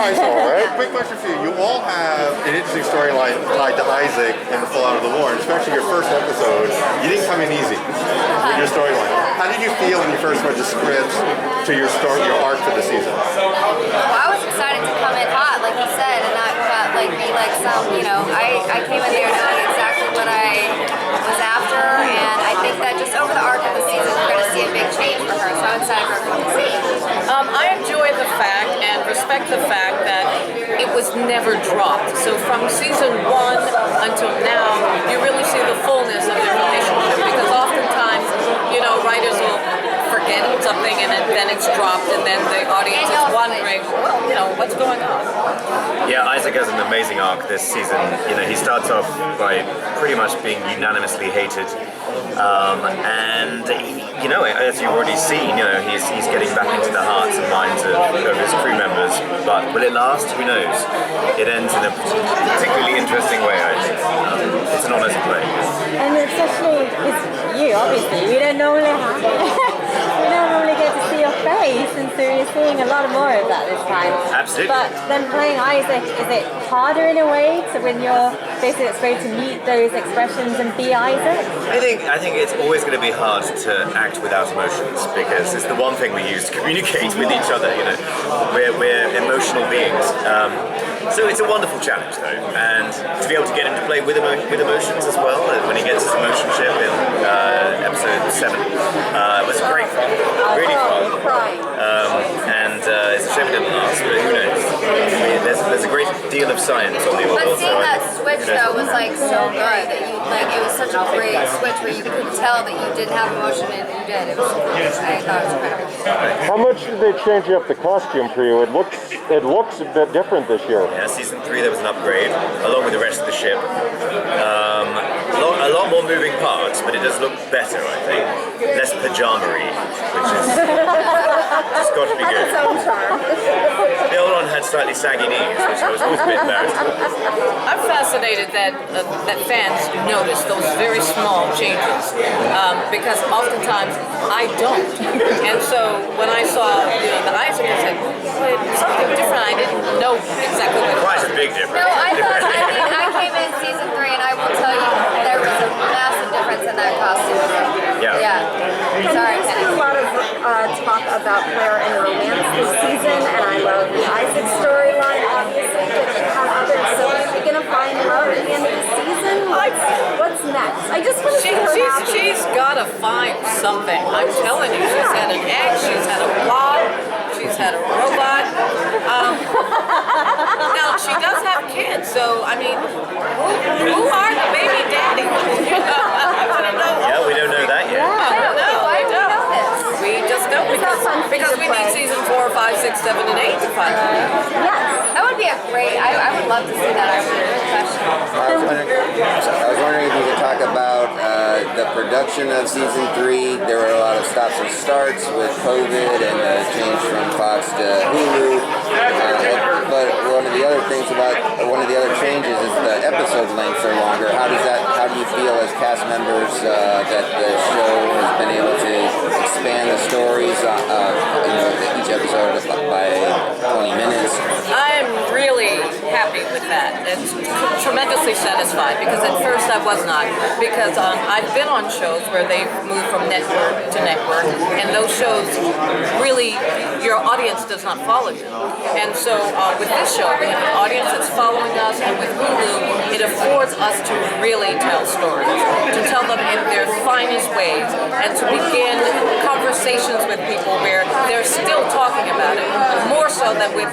Alright, so quick question for you. You all have an interesting storyline tied to Isaac and the fallout of the war, and especially your first episode. You didn't come in easy with your storyline. How did you feel when you first read the scripts to your story, your arc for the season? Well, I was excited to come in hot, like you said, and not be like some, I came in there knowing exactly what I was after, and I think that just over the arc of the season, we're going to see a big change for her, so I'm excited for everyone to see. I enjoy the fact and respect the fact that it was never dropped. So from season 1 until now, you really see the fullness of their relationship, because oftentimes, writers will forget something and then it's dropped, and then the audience is wondering, what's going on? Yeah, Isaac has an amazing arc this season. He starts off by pretty much being unanimously hated, and as you've already seen, he's getting back into the hearts and minds of his crew members. But will it last? Who knows? It ends in a particularly interesting way, I think. It's an honour to play. And especially it's you, obviously. We don't normally have we don't normally get to see your face, and so you're seeing a lot more of that this time. Absolutely. But then playing Isaac, is it harder in a way to when you're basically exposed to meet those expressions and be Isaac? I think it's always going to be hard to act without emotions, because it's the one thing we use to communicate with each other. We're emotional beings. So it's a wonderful challenge, though, and to be able to get him to play with emotions as well, when he gets his emotion chip in episode 7, was great fun, really fun. And it's a shame it didn't last, but who knows? There's a great deal of science on the Orville. But seeing that switch though was so good that it was such a great switch where you could tell that you didn't have emotion and you did. I thought it was incredible. How much did they change up the costume for you? It looks a bit different this year. Yeah, season 3 there was an upgrade, along with the rest of the ship. A lot more moving parts, but it does look better, I think. Less pajama-y, which is just got to be good. Its own charm. The old one had slightly saggy knees, which I was always a bit embarrassed about. I'm fascinated that fans notice those very small changes, because oftentimes I don't. And so when I saw the Isaac, I said, something different. I didn't know exactly what it was. Quite a big difference. No, I came in season 3 and I will tell you there was a massive difference in that costume. Yeah. Sorry, There's Kenny. been a lot of talk about player and romance this season, and I love the Isaac storyline, obviously, but you have others. So are you going to find love at the end of the season? What's next? I just want to see her happy. She's got to find something. I'm telling you, she's had an egg, she's had a blob, she's had a robot. Now, she does have kids, so, who are the baby daddy? Yeah, we don't know that yet. Why do we know this? We just don't, because we need season 4, 5, 6, 7, and 8 to find out. Yes. That would be a great, I would love to see that. I really good question. I was wondering if you could talk about the production of season 3. There were a lot of stops and starts with COVID and the change from Fox to Hulu. But one of the other changes is the episode lengths are longer. How do you feel as cast members that the show has been able to expand the stories, each episode by 20 minutes? I'm really happy with that. It's tremendously satisfied, because at first I was not, because I've been on shows where they've moved from network to network, and those shows really, your audience does not follow you. And so with this show, we have an audience that's following us, and with Hulu, it affords us to really tell stories, to tell them in their finest ways, and to begin conversations with people where they're still talking about it, more so than with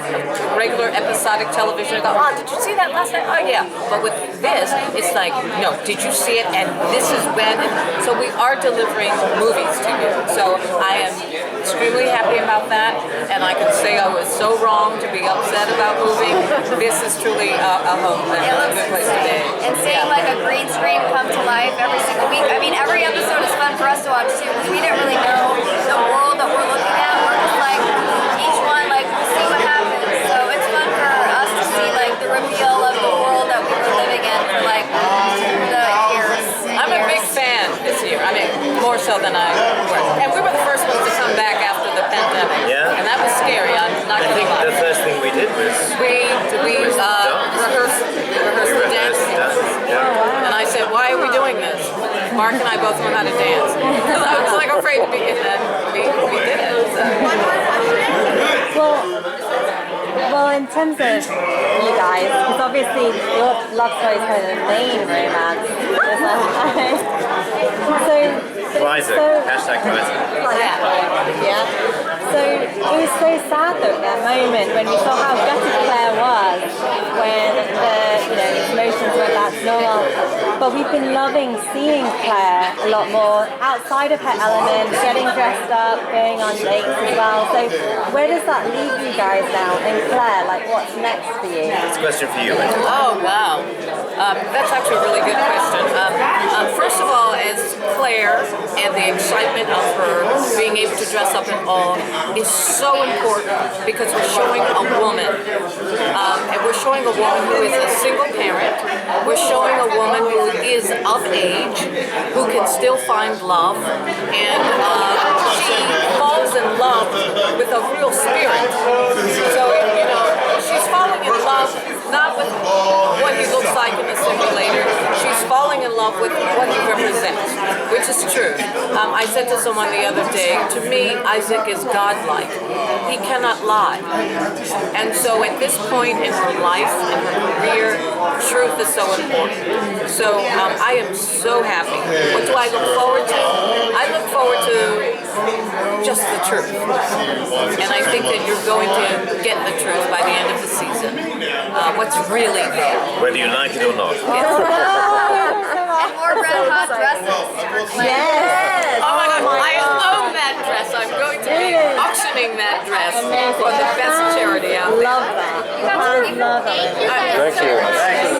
regular episodic television. Go, oh, did you see that last night? Oh, yeah. But with this, it's like, no, did you see it? And this is when. So we are delivering movies to you. So I am extremely happy about that, and I can say I was so wrong to be upset about moving. This is truly a home and a good place to be. And seeing like a green screen come to life every single week. Every episode is fun for us to watch too, because we didn't really know the world that we're looking at. We're just like, each one, we'll see what happens. So it's fun for us to see the reveal of the world that we were living in for the years. I'm a big fan this year. More so than I was. And we were the first ones to come back after the pandemic. Yeah. And that was scary. I'm not I going to think lie. the first thing we did was we rehearsed the dance. And I said, why are we doing this? Mark and I both know how to dance. Because I was like afraid to begin that. We did it. So. Well, in terms of you guys, because obviously your love story is kind of the main romance. Hashtag Isaac. Yeah. So it was so sad though at that moment when we saw how gutted Claire was when the emotions went back to normal. But we've been loving seeing Claire a lot more outside of her element, getting dressed up, going on dates as well. So where does that leave you guys now? And Claire, like what's next for you? It's a question for you, Wendy. Oh, wow. That's actually a really good question. First of all, as Claire and the excitement of her being able to dress up in all is so important because we're showing a woman. And we're showing a woman who is a single parent. We're showing a woman who is of age, who can still find love. And she falls in love with a real spirit. So, she's falling in love not with what he looks like in the simulator. She's falling in love with what he represents, which is true. I said to someone the other day, to me, Isaac is godlike. He cannot lie. And so at this point in her life, in her career, truth is so important. So I am so happy. What do I look forward to? I look forward to just the truth. And I think that you're going to get the truth by the end of the season. What's really there. Whether you like it or not. And more red hot dresses for Claire. Yes. Oh my God, I love that dress. I'm going to be auctioning that dress for the best charity out there. Love that. Thank you.